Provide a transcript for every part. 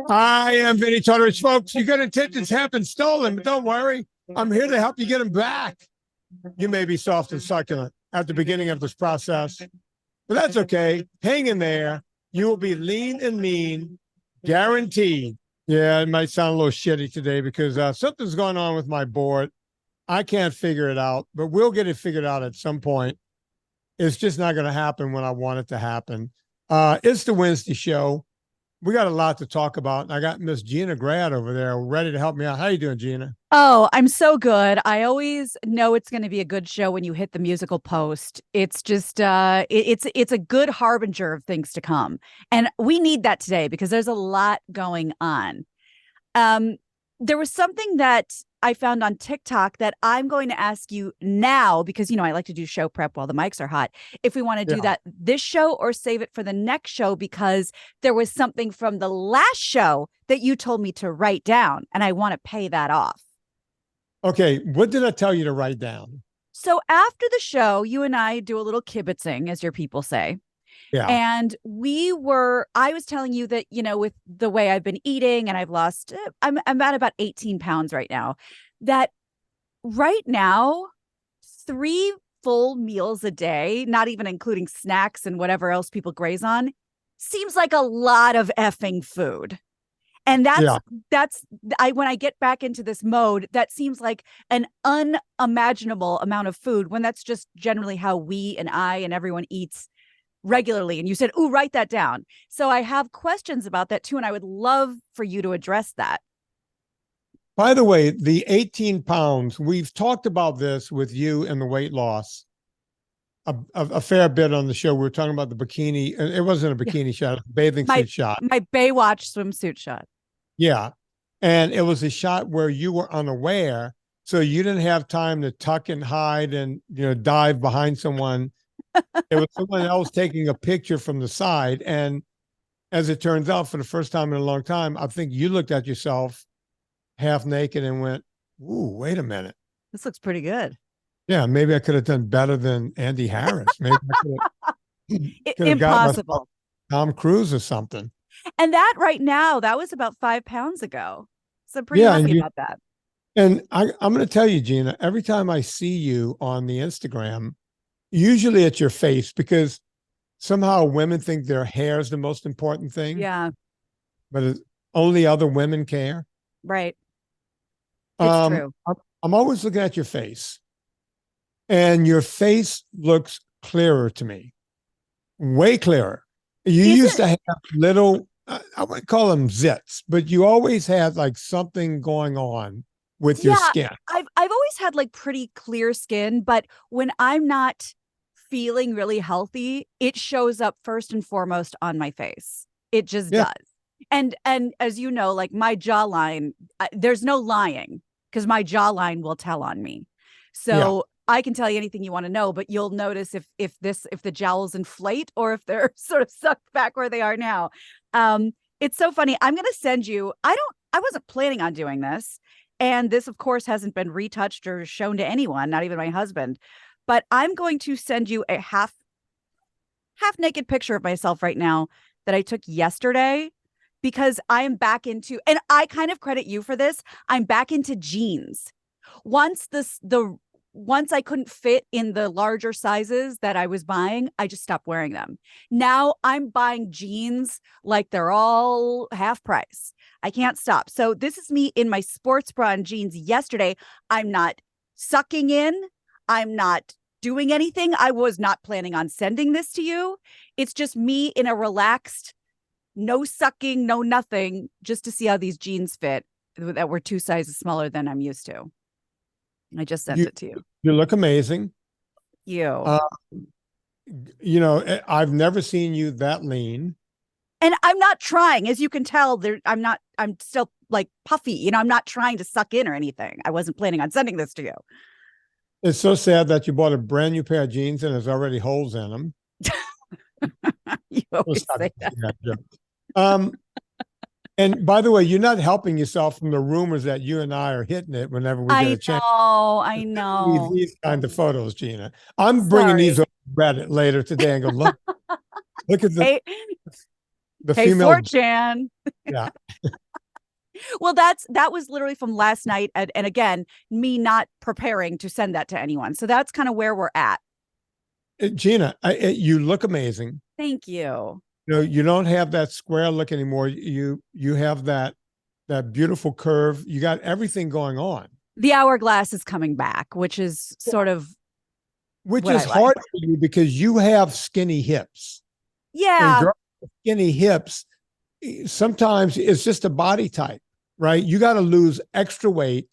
I am Vinnie Tortorich, folks. You got intentions have been stolen, but don't worry. I'm here to help you get them back. You may be soft and succulent at the beginning of this process, but that's okay. Hang in there. You will be lean and mean, guaranteed. Yeah, it might sound a little shitty today because something's going on with my board. I can't figure it out, but we'll get it figured out at some point. It's just not going to happen when I want it to happen. It's the Wednesday show. We got a lot to talk about. I got Miss Gina Grad over there ready to help me out. How you doing, Gina? Oh, I'm so good. I always know it's going to be a good show when you hit the musical post. It's just it's a good harbinger of things to come. And we need that today because there's a lot going on. There was something that I found on TikTok that I'm going to ask you now because, I like to do show prep while the mics are hot. If we want to do that this show or save it for the next show, because there was something from the last show that you told me to write down and I want to pay that off. Okay. What did I tell you to write down? So after the show, you and I do a little kibitzing, as your people say. Yeah. And I was telling you that, with the way I've been eating and I've lost, I'm at about 18 pounds right now, that right now, 3 full meals a day, not even including snacks and whatever else people graze on, seems like a lot of effing food. And when I get back into this mode, that seems like an unimaginable amount of food when that's just generally how we and I and everyone eats regularly. And you said, "Ooh, write that down." So I have questions about that too. And I would love for you to address that. By the way, the 18 pounds, we've talked about this with you and the weight loss a fair bit on the show. We were talking about the bikini. It wasn't a bikini shot, it was a bathing suit shot. My Baywatch swimsuit shot. Yeah. And it was a shot where you were unaware. So you didn't have time to tuck and hide and, dive behind someone. It was someone else taking a picture from the side. And as it turns out, for the first time in a long time, I think you looked at yourself half naked and went, "Ooh, wait a minute. This looks pretty good." Yeah, maybe I could have done better than Andy Harris. Maybe I could have Impossible. Tom Cruise or something. And that right now, that was about 5 pounds ago. So I'm pretty happy about that. And I'm going to tell you, Gina, every time I see you on the Instagram, usually it's your face, because somehow women think their hair is the most important thing. Yeah. But only other women care. Right. It's true. I'm always looking at your face. And your face looks clearer to me. Way clearer. You used to have little, I wouldn't call them zits, but you always had like something going on with your skin. I've always had like pretty clear skin, but when I'm not feeling really healthy, it shows up first and foremost on my face. It just does. And as you know, like my jawline, there's no lying because my jawline will tell on me. So I can tell you anything you want to know, but you'll notice if the jowls inflate or if they're sort of sucked back where they are now. It's so funny. I'm going to send you, I wasn't planning on doing this. And this, of course, hasn't been retouched or shown to anyone, not even my husband. But I'm going to send you a half naked picture of myself right now that I took yesterday, because I am back into, and I kind of credit you for this, I'm back into jeans. Once I couldn't fit in the larger sizes that I was buying, I just stopped wearing them. Now I'm buying jeans like they're all half price. I can't stop. So this is me in my sports bra and jeans yesterday. I'm not sucking in. I'm not doing anything. I was not planning on sending this to you. It's just me in a relaxed, no sucking, no nothing, just to see how these jeans fit that were 2 sizes smaller than I'm used to. I just sent it to you. You look amazing. You. I've never seen you that lean. And I'm not trying, as you can tell, I'm still like puffy. I'm not trying to suck in or anything. I wasn't planning on sending this to you. It's so sad that you bought a brand new pair of jeans and there's already holes in them. You always say that. And by the way, you're not helping yourself from the rumors that you and I are hitting it whenever we get a chance. I know. These kind of photos, Gina. I'm bringing these over to Reddit later today and go, look at the. The Hey, female, 4chan. yeah. Well, that was literally from last night. And again, me not preparing to send that to anyone. So that's kind of where we're at. Gina, you look amazing. Thank you. You know, you don't have that square look anymore. You have that beautiful curve. You got everything going on. The hourglass is coming back, which is sort of Which is hard for you because you have skinny hips. Yeah. And girls with skinny hips, sometimes it's just a body type, right? You got to lose extra weight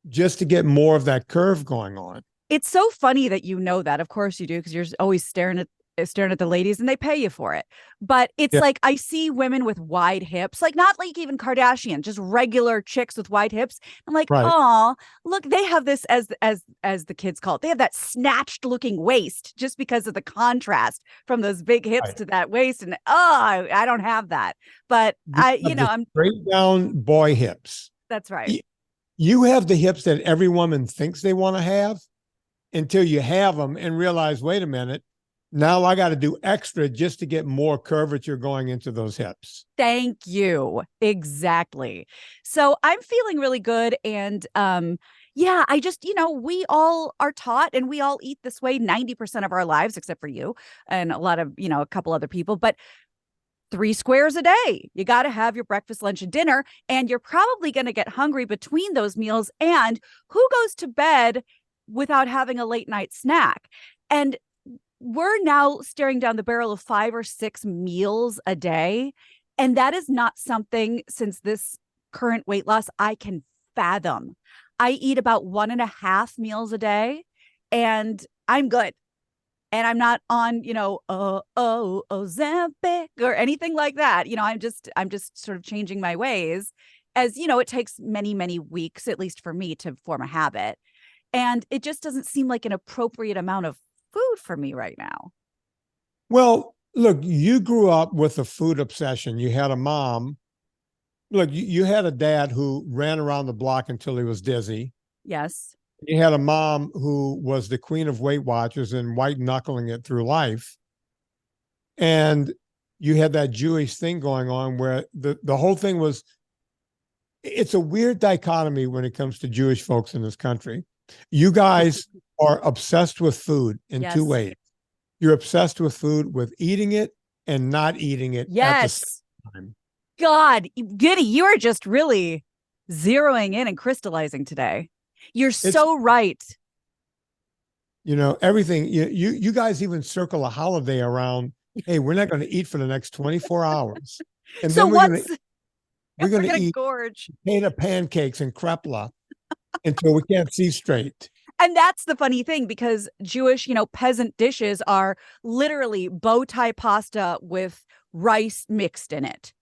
just to get more of that curve going on. It's so funny that you know that. Of course you do, because you're always staring at the ladies and they pay you for it. But it's like I see women with wide hips, like not like even Kardashian, just regular chicks with wide hips. I'm like, oh, look, they have this as the kids call it. They have that snatched looking waist just because of the contrast from those big hips to that waist. And I don't have that. But I'm straight down boy hips. That's right. You have the hips that every woman thinks they want to have until you have them and realize, wait a minute, now I got to do extra just to get more curvature going into those hips. Thank you. Exactly. So I'm feeling really good. And I just, we all are taught and we all eat this way 90% of our lives, except for you and a lot of, a couple other people, but 3 squares a day. You got to have your breakfast, lunch, and dinner. And you're probably going to get hungry between those meals. And who goes to bed without having a late night snack? And we're now staring down the barrel of 5 or 6 meals a day. And that is not something, since this current weight loss, I can fathom. I eat about 1.5 meals a day and I'm good. And I'm not on, Ozempic or anything like that. I'm just sort of changing my ways, as, it takes many, many weeks, at least for me, to form a habit. And it just doesn't seem like an appropriate amount of food for me right now. Well, look, you grew up with a food obsession. You had a mom. Look, you had a dad who ran around the block until he was dizzy. Yes. You had a mom who was the queen of Weight Watchers and white knuckling it through life. And you had that Jewish thing going on where the whole thing was, it's a weird dichotomy when it comes to Jewish folks in this country. You guys are obsessed with food in 2 ways. You're obsessed with food, with eating it and not eating it at the same time. God, Vinnie, you are just really zeroing in and crystallizing today. You're so right. Everything, you guys even circle a holiday around, hey, we're not going to eat for the next 24 hours. And so then we're going to eat gorge potato pancakes and krepla until we can't see straight. And that's the funny thing, because Jewish, peasant dishes are literally bow tie pasta with rice mixed in it.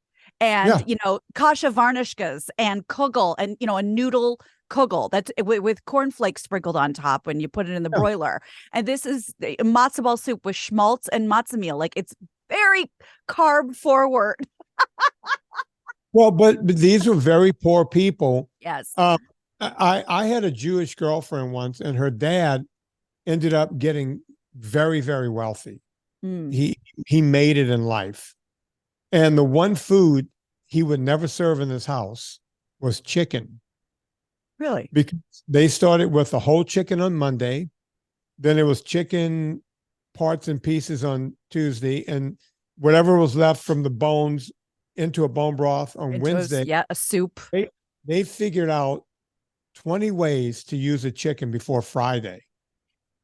And, kasha varnishkas and kugel and, a noodle kugel that's with cornflakes sprinkled on top when you put it in the broiler. And this is matzo ball soup with schmaltz and matzo meal. Like, it's very carb forward. Well, but these were very poor people. Yes. I had a Jewish girlfriend once, and her dad ended up getting very, very wealthy. He made it in life. And the one food he would never serve in his house was chicken. Really? Because they started with a whole chicken on Monday. Then it was chicken parts and pieces on Tuesday, and whatever was left from the bones into a bone broth on Wednesday. A soup. They figured out 20 ways to use a chicken before Friday.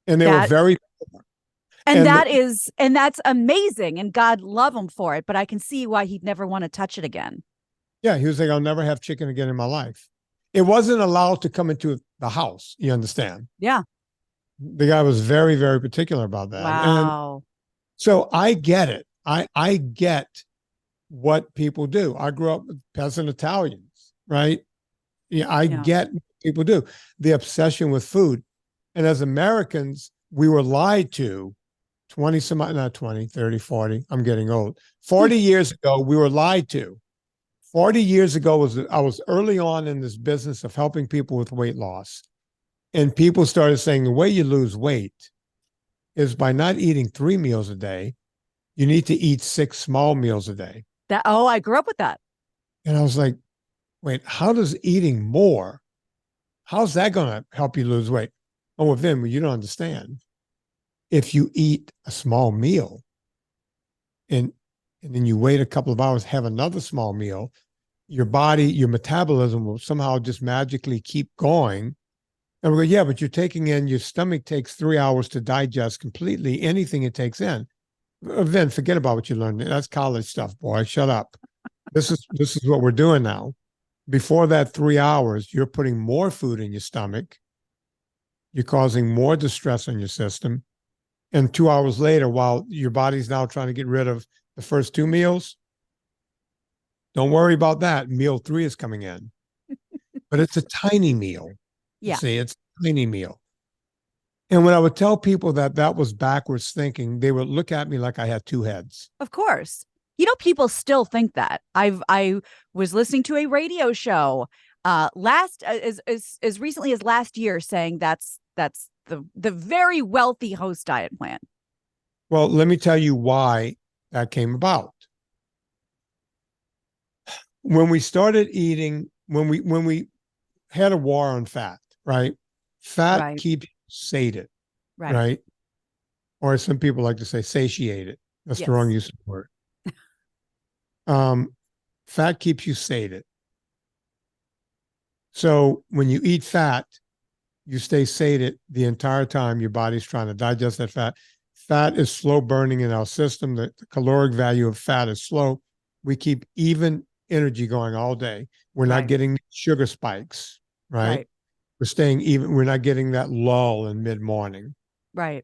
And they were very poor. And that's amazing. And God love him for it. But I can see why he'd never want to touch it again. Yeah. He was like, I'll never have chicken again in my life. It wasn't allowed to come into the house. You understand? Yeah. The guy was very, very particular about that. Wow. And so I get it. I get what people do. I grew up with peasant Italians, right? Yeah, I get what people do. The obsession with food. And as Americans, we were lied to 30, 40. I'm getting old. 40 years ago, we were lied to. 40 years ago, I was early on in this business of helping people with weight loss. And people started saying the way you lose weight is by not eating 3 meals a day. You need to eat 6 small meals a day. I grew up with that. And I was like, wait, how does eating more, how's that going to help you lose weight? Oh, well, Vin, you don't understand. If you eat a small meal and then you wait a couple of hours, have another small meal, your body, your metabolism will somehow just magically keep going. And we go, yeah, but you're taking in, your stomach takes 3 hours to digest completely anything it takes in. Vin, forget about what you learned. That's college stuff, boy. Shut up. This is what we're doing now. Before that 3 hours, you're putting more food in your stomach. You're causing more distress on your system. And 2 hours later, while your body's now trying to get rid of the first two meals, don't worry about that. Meal 3 is coming in. But it's a tiny meal. Yeah. See, it's a tiny meal. And when I would tell people that that was backwards thinking, they would look at me like I had two heads. Of course. You know, people still think that. I was listening to a radio show as recently as last year saying that's the very wealthy host diet plan. Well, let me tell you why that came about. When we started eating, when we had a war on fat, right? Fat keeps you sated, right? Or as some people like to say, satiated. That's the wrong use of the word. Fat keeps you sated. So when you eat fat, you stay sated the entire time. Your body's trying to digest that fat. Fat is slow burning in our system. The caloric value of fat is slow. We keep even energy going all day. We're not getting sugar spikes, right? We're staying even. We're not getting that lull in mid-morning. Right.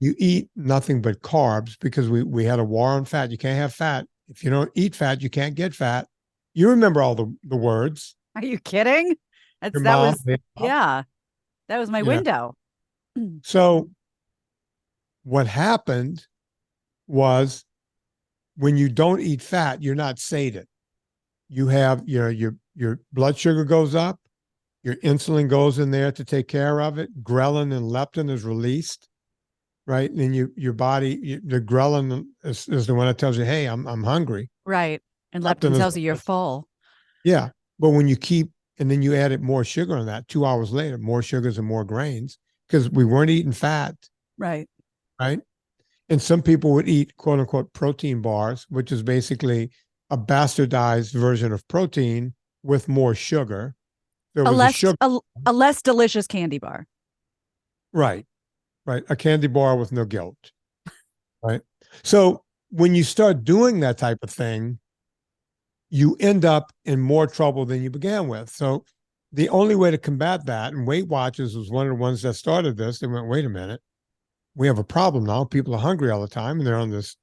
You eat nothing but carbs because we had a war on fat. You can't have fat. If you don't eat fat, you can't get fat. You remember all the words. Are you kidding? That was my window. So what happened was when you don't eat fat, you're not sated. You have, your blood sugar goes up, your insulin goes in there to take care of it. Ghrelin and leptin is released, right? And your body, the ghrelin is the one that tells you, hey, I'm hungry. Right. And leptin tells you you're full. Yeah. But when you keep, and then you added more sugar on that 2 hours later, more sugars and more grains, because we weren't eating fat. Right. Right. And some people would eat quote unquote protein bars, which is basically a bastardized version of protein with more sugar. There was a less delicious candy bar. Right. Right. A candy bar with no guilt. Right. So when you start doing that type of thing, you end up in more trouble than you began with. So the only way to combat that, and Weight Watchers was one of the ones that started this, they went, wait a minute, we have a problem now. People are hungry all the time and they're on this,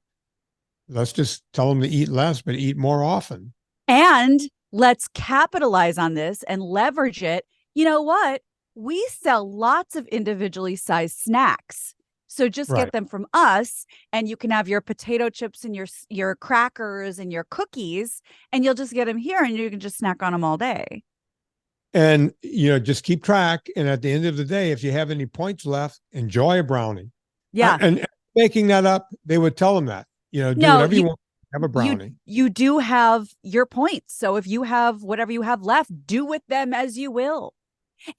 let's just tell them to eat less, but eat more often. And let's capitalize on this and leverage it. You know what? We sell lots of individually sized snacks. So just get them from us and you can have your potato chips and your crackers and your cookies and you'll just get them here and you can just snack on them all day. And, just keep track. And at the end of the day, if you have any points left, enjoy a brownie. Yeah. And making that up, they would tell them that, do whatever you want, have a brownie. You do have your points. So if you have whatever you have left, do with them as you will.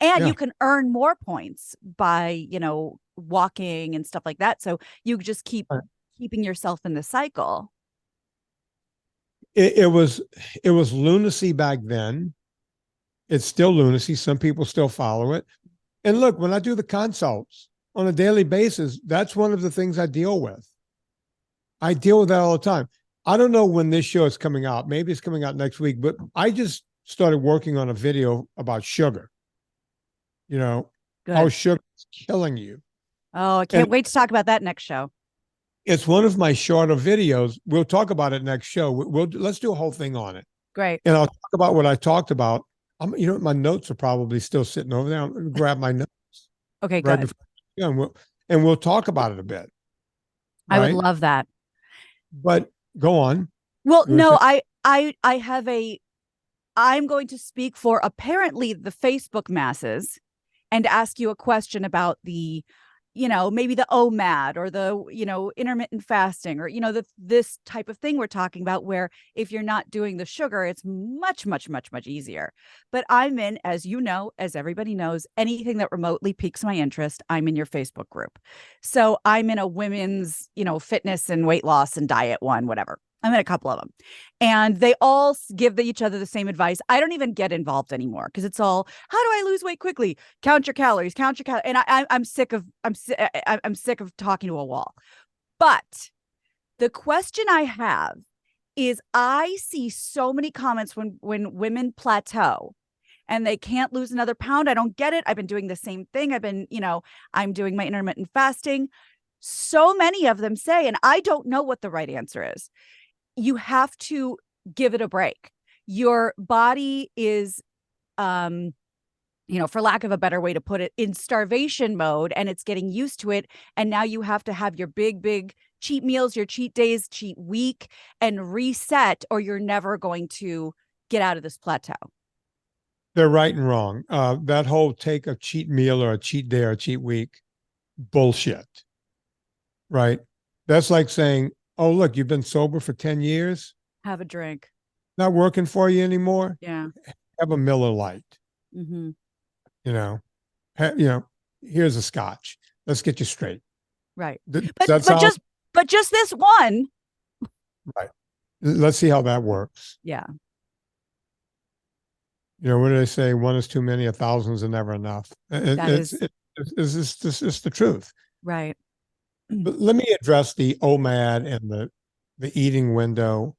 And you can earn more points by, walking and stuff like that. So you just keep keeping yourself in the cycle. It was lunacy back then. It's still lunacy. Some people still follow it. And look, when I do the consults on a daily basis, that's one of the things I deal with. I deal with that all the time. I don't know when this show is coming out. Maybe it's coming out next week, but I just started working on a video about sugar. How sugar is killing you. Oh, I can't wait to talk about that next show. It's one of my shorter videos. We'll talk about it next show. Let's do a whole thing on it. Great. And I'll talk about what I talked about. My notes are probably still sitting over there. I'm going to grab my notes. Okay, good. And we'll talk about it a bit. I would love that. But go on. Well, no, I'm going to speak for apparently the Facebook masses and ask you a question about the maybe the OMAD or the, intermittent fasting, or, this type of thing we're talking about, where if you're not doing the sugar, it's much, much, much, much easier. But I'm in, as as everybody knows, anything that remotely piques my interest, I'm in your Facebook group. So I'm in a women's, fitness and weight loss and diet one, whatever. I'm in a couple of them, and they all give each other the same advice. I don't even get involved anymore because it's all, how do I lose weight quickly? Count your calories, and I'm sick of talking to a wall. But the question I have is, I see so many comments when women plateau and they can't lose another pound. I don't get it. I've been doing the same thing. I'm doing my intermittent fasting. So many of them say, and I don't know what the right answer is, you have to give it a break. Your body is, for lack of a better way to put it, in starvation mode, and it's getting used to it. And now you have to have your big cheat meals, your cheat days, cheat week, and reset, or you're never going to get out of this plateau. They're right and wrong. That whole take a cheat meal or a cheat day or a cheat week, bullshit. Right? That's like saying, oh, look, you've been sober for 10 years. Have a drink. Not working for you anymore. Yeah. Have a Miller Lite. Mm-hmm. Here's a scotch. Let's get you straight. Right. But just this one. Right. Let's see how that works. Yeah. What do they say? One is too many, 1,000s are never enough. It's the truth. Right. But let me address the OMAD and the eating window.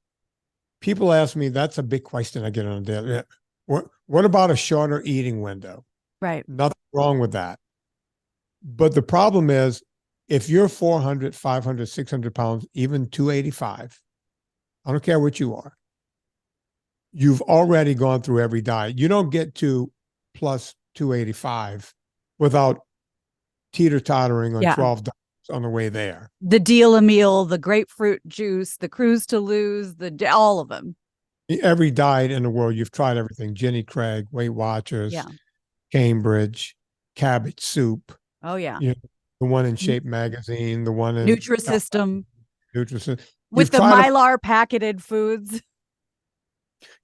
People ask me, that's a big question I get on a daily. What about a shorter eating window? Right. Nothing wrong with that. But the problem is, if you're 400, 500, 600 pounds, even 285, I don't care what you are, you've already gone through every diet. You don't get to plus 285 without teeter-tottering on 12 diets on the way there. The deal meal, the grapefruit juice, the cruise to lose, all of them. Every diet in the world, you've tried everything. Jenny Craig, Weight Watchers, Cambridge, cabbage soup. Oh, yeah. The one in Shape Magazine, the one in Nutrisystem. With the Mylar packeted foods.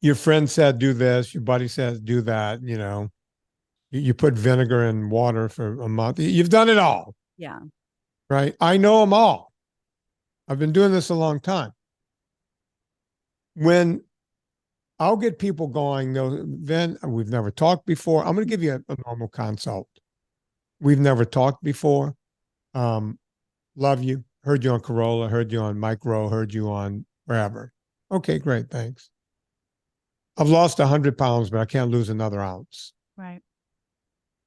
Your friend said, do this. Your buddy says, do that. You put vinegar in water for a month. You've done it all. Yeah. Right. I know them all. I've been doing this a long time. When I'll get people going, then we've never talked before. I'm going to give you a normal consult. We've never talked before. Love you. Heard you on Corolla, heard you on Micro, heard you on wherever. Okay, great. Thanks. I've lost 100 pounds, but I can't lose another ounce. Right.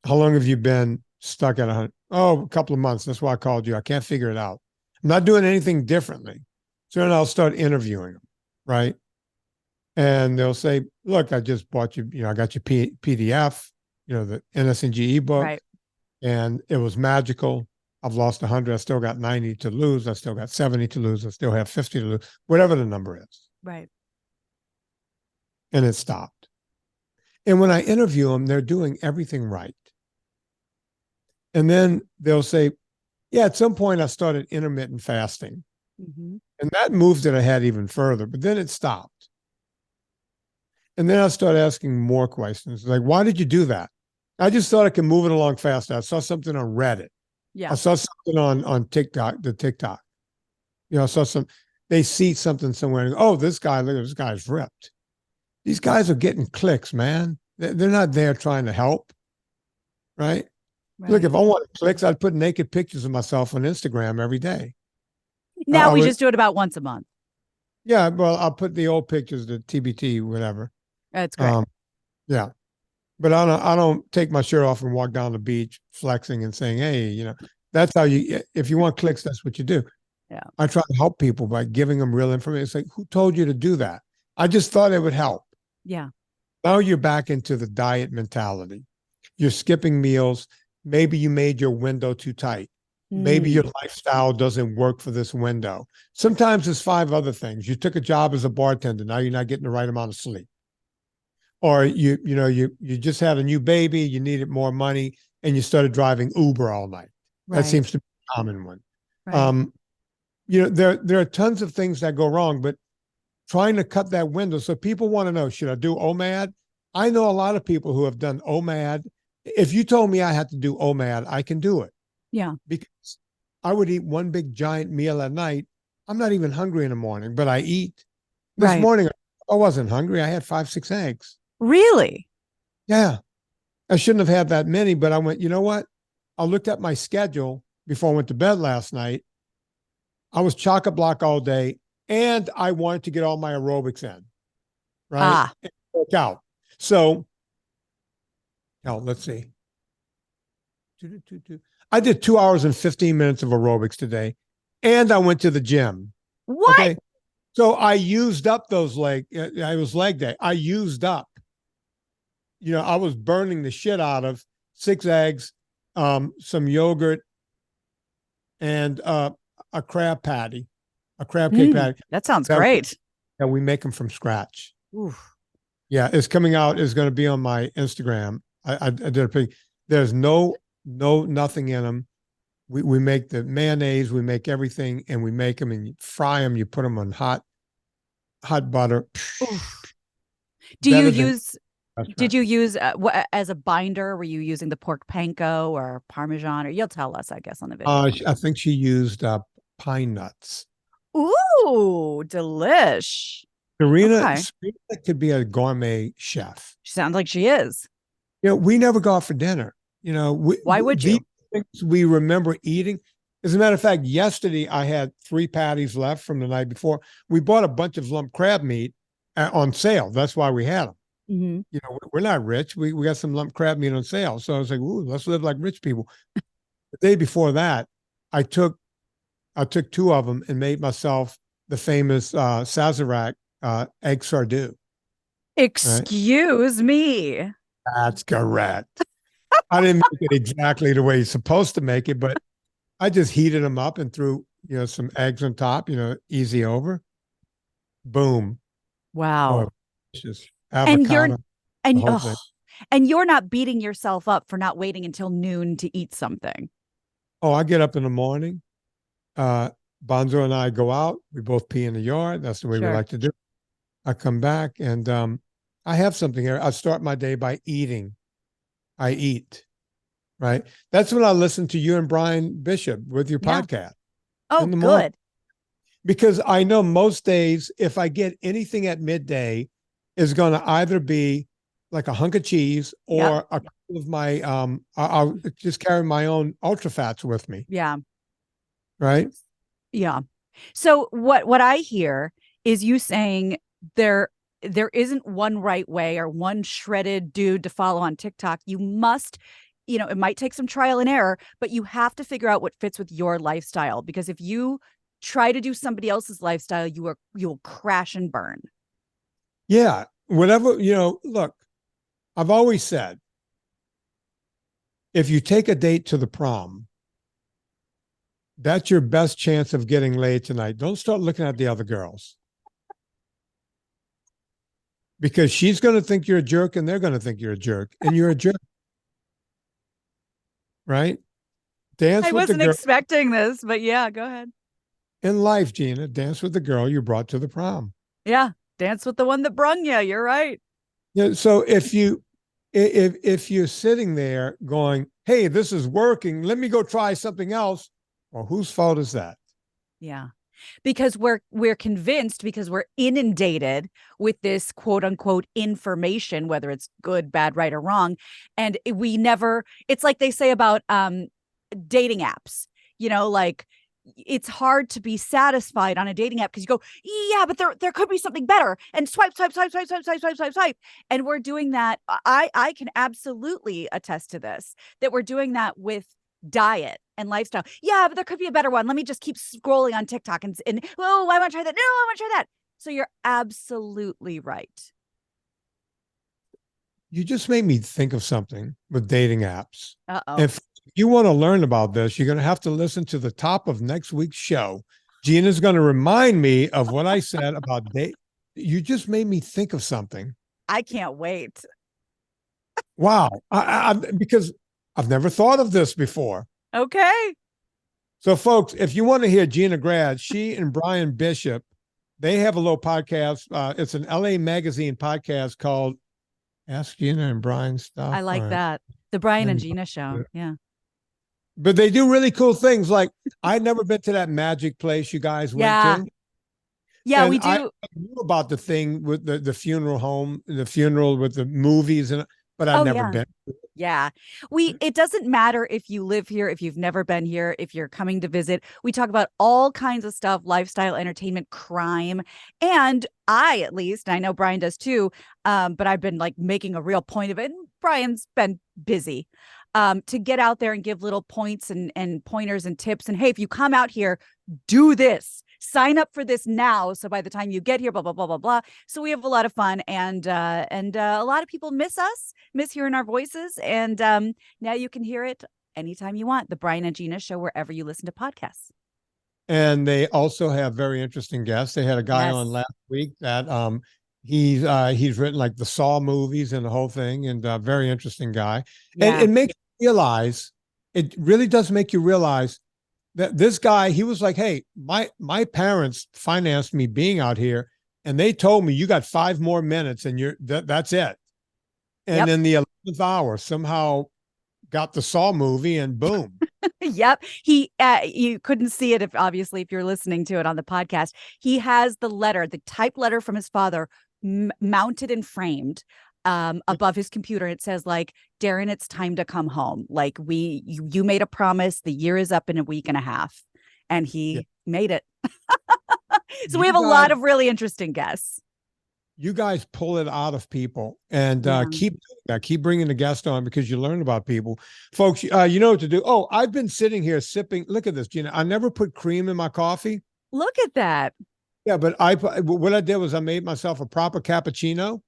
How long have you been stuck at 100? Oh, a couple of months. That's why I called you. I can't figure it out. I'm not doing anything differently. So then I'll start interviewing them, right? And they'll say, look, I just bought you, I got your PDF, the NSNG ebook, right, and it was magical. I've lost 100. I still got 90 to lose. I still got 70 to lose. I still have 50 to lose, whatever the number is. Right. And it stopped. And when I interview them, they're doing everything right. And then they'll say, yeah, at some point I started intermittent fasting. Mm-hmm. And that moved it ahead even further, but then it stopped. And then I started asking more questions. Like, why did you do that? I just thought I could move it along faster. I saw something on Reddit. Yeah. I saw something on TikTok, I saw they see something somewhere and go, oh, this guy's ripped. These guys are getting clicks, man. They're not there trying to help. Right? Look, if I wanted clicks, I'd put naked pictures of myself on Instagram every day. Now we just do it about once a month. Yeah, well, I'll put the old pictures, the TBT, whatever. That's great. Yeah. But I don't take my shirt off and walk down the beach flexing and saying, hey, that's how if you want clicks, that's what you do. Yeah. I try to help people by giving them real information. It's like, who told you to do that? I just thought it would help. Yeah. Now you're back into the diet mentality. You're skipping meals. Maybe you made your window too tight. Maybe your lifestyle doesn't work for this window. Sometimes it's 5 other things. You took a job as a bartender. Now you're not getting the right amount of sleep. Or you just had a new baby, you needed more money, and you started driving Uber all night. That seems to be a common one. Right. There are tons of things that go wrong, but trying to cut that window. So people want to know, should I do OMAD? I know a lot of people who have done OMAD. If you told me I had to do OMAD, I can do it. Yeah. Because I would eat one big giant meal at night. I'm not even hungry in the morning, but I eat. This Right. morning, I wasn't hungry. I had 5-6 eggs. Really? Yeah. I shouldn't have had that many, but I went, you know what? I looked at my schedule before I went to bed last night. I was chock-a-block all day, and I wanted to get all my aerobics in, right? And work out. So, let's see. I did 2 hours and 15 minutes of aerobics today, and I went to the gym. What? Okay. So I used up those it was leg day. I used up, I was burning the shit out of 6 eggs, some yogurt, and a crab patty, a crab cake patty. That sounds great. And we make them from scratch. Oof. Yeah, it's coming out. It's going to be on my Instagram. I did a picture. There's nothing in them. We make the mayonnaise, we make everything, and we make them and you fry them. You put them on hot butter. Did you use as a binder? Were you using the pork panko or Parmesan? Or you'll tell us, I guess, on the video. I think she used pine nuts. Ooh, delish. Serena could be a gourmet chef. She sounds like she is. We never go out for dinner. Why would you? Things we remember eating. As a matter of fact, yesterday I had 3 patties left from the night before. We bought a bunch of lump crab meat on sale. That's why we had them. Mm-hmm. We're not rich. We got some lump crab meat on sale. So I was like, ooh, let's live like rich people. The day before that, I took 2 of them and made myself the famous Sazerac egg sardou. Excuse me. That's correct. I didn't make it exactly the way you're supposed to make it, but I just heated them up and threw, some eggs on top, easy over. Boom. Wow. Oh, just avocado. And you're not beating yourself up for not waiting until noon to eat something. Oh, I get up in the morning. Bonzo and I go out. We both pee in the yard. That's the way we like to do it. I come back and I have something here. I start my day by eating. I eat, right? That's when I listen to you and Brian Bishop with your podcast. Oh, in the good. Morning. Because I know most days, if I get anything at midday, is going to either be like a hunk of cheese or a couple of my, I'll just carry my own ultra fats with me. Yeah. Right? Yeah. So what I hear is you saying there isn't one right way or one shredded dude to follow on TikTok. You must, it might take some trial and error, but you have to figure out what fits with your lifestyle. Because if you try to do somebody else's lifestyle, you'll crash and burn. Yeah. Whatever, look, I've always said, if you take a date to the prom, that's your best chance of getting laid tonight. Don't start looking at the other girls. Because she's going to think you're a jerk and they're going to think you're a jerk and you're a jerk. Right? I wasn't expecting this, but yeah, go ahead. In life, Gina, dance with the girl you brought to the prom. Yeah. Dance with the one that brung you. You're right. Yeah. So if you're sitting there going, hey, this is working, let me go try something else. Well, whose fault is that? Yeah. Because we're convinced, because we're inundated with this quote unquote information, whether it's good, bad, right, or wrong. And it's like they say about dating apps, like it's hard to be satisfied on a dating app because you go, yeah, but there could be something better. And swipe. And we're doing that. I can absolutely attest to this, that we're doing that with diet and lifestyle. Yeah, but there could be a better one. Let me just keep scrolling on TikTok and oh, I want to try that. No, I want to try that. So you're absolutely right. You just made me think of something with dating apps. Uh-oh. If you want to learn about this, you're going to have to listen to the top of next week's show. Gina's going to remind me of what I said about date. You just made me think of something. I can't wait. Wow. Because I've never thought of this before. Okay. So, folks, if you want to hear Gina Grad, she and Brian Bishop, they have a little podcast. It's an LA Magazine podcast called Ask Gina and Brian Stuff. I like All right. that. The Brian and Gina show. Yeah. But they do really cool things. Like, I'd never been to that magic place you guys went to. Yeah, And we do. I knew about the thing with the funeral home, the funeral with the movies, but I'd never been. Yeah. It doesn't matter if you live here, if you've never been here, if you're coming to visit. We talk about all kinds of stuff, lifestyle, entertainment, crime. And at least, I know Brian does too, but I've been like making a real point of it. And Brian's been busy to get out there and give little points and pointers and tips. And hey, if you come out here, do this. Sign up for this now. So by the time you get here, blah, blah, blah, blah, blah. So we have a lot of fun and a lot of people miss us, miss hearing our voices. And now you can hear it anytime you want. The Brian and Gina show, wherever you listen to podcasts. And they also have very interesting guests. They had a guy on last week that he's written like the Saw movies and the whole thing, and very interesting guy. Yeah. And it makes you realize, it really does make you realize that this guy, he was like, hey, my parents financed me being out here, and they told me you got 5 more minutes and that's it. And in the 11th hour, somehow got the Saw movie and boom. Yep. He, you couldn't see it if you're listening to it on the podcast. He has the typed letter from his father mounted and framed above his computer. It says like, Darren, it's time to come home. Like you made a promise. The year is up in a week and a half, and he made it. So we have a lot of really interesting guests. You guys pull it out of people, and keep doing that. Keep bringing the guest on, because you learn about people. Folks, you know what to do. Oh, I've been sitting here sipping. Look at this, Gina. I never put cream in my coffee. Look at that. Yeah, but what I did was I made myself a proper cappuccino,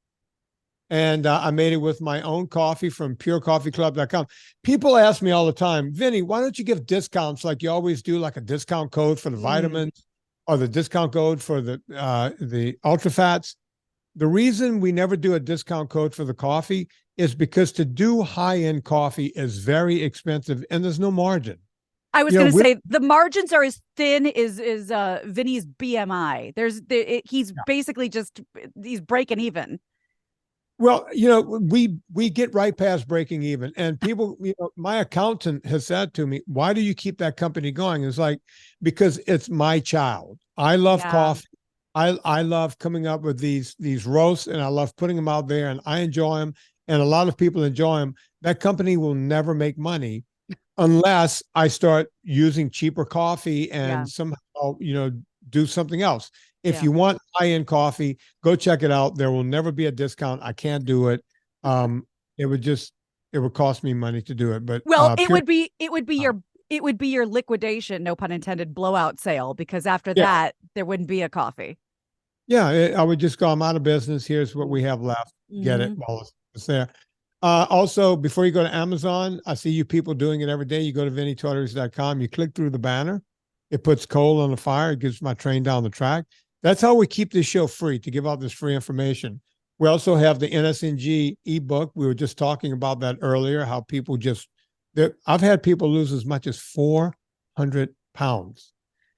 and I made it with my own coffee from purecoffeeclub.com. People ask me all the time, Vinnie, why don't you give discounts like you always do, like a discount code for the vitamins or the discount code for the ultra fats? The reason we never do a discount code for the coffee is because to do high-end coffee is very expensive, and there's no margin. I was going to say the margins are as thin as Vinnie's BMI. He's basically he's breaking even. Well, we get right past breaking even, and people, my accountant has said to me, why do you keep that company going? It's like, because it's my child. I love coffee. I love coming up with these roasts, and I love putting them out there, and I enjoy them, and a lot of people enjoy them. That company will never make money unless I start using cheaper coffee and somehow, do something else. If you want high-end coffee, go check it out. There will never be a discount. I can't do it. It would cost me money to do it. But it would be your liquidation, no pun intended, blowout sale, because after that, there wouldn't be a coffee. Yeah, I would just go, I'm out of business. Here's what we have left. Get it while it's there. Also, before you go to Amazon, I see you people doing it every day. You go to VinnieTortorich.com, you click through the banner. It puts coal on the fire. It gives my train down the track. That's how we keep this show free, to give out this free information. We also have the NSNG ebook. We were just talking about that earlier, how people I've had people lose as much as 400 pounds,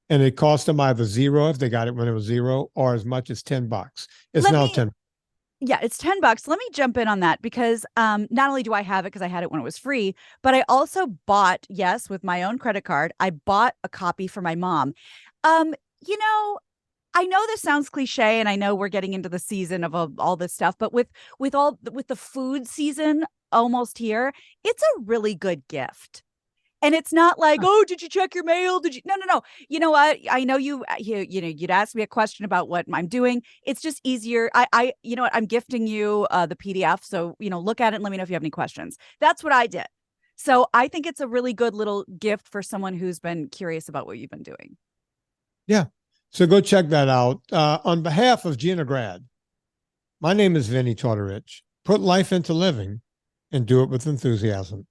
and it cost them either zero if they got it when it was zero, or as much as $10. It's now 10. Yeah, it's $10. Let me jump in on that, because not only do I have it because I had it when it was free, but I also bought, with my own credit card, I bought a copy for my mom. I know this sounds cliche, and I know we're getting into the season of all this stuff, but with the food season almost here, it's a really good gift. And it's not like, oh, did you check your mail? Did you? No. You know what? I know you'd ask me a question about what I'm doing. It's just easier. You know what? I'm gifting you the PDF. So, look at it and let me know if you have any questions. That's what I did. So I think it's a really good little gift for someone who's been curious about what you've been doing. Yeah. So go check that out. On behalf of Gina Grad, my name is Vinnie Tortorich. Put life into living and do it with enthusiasm.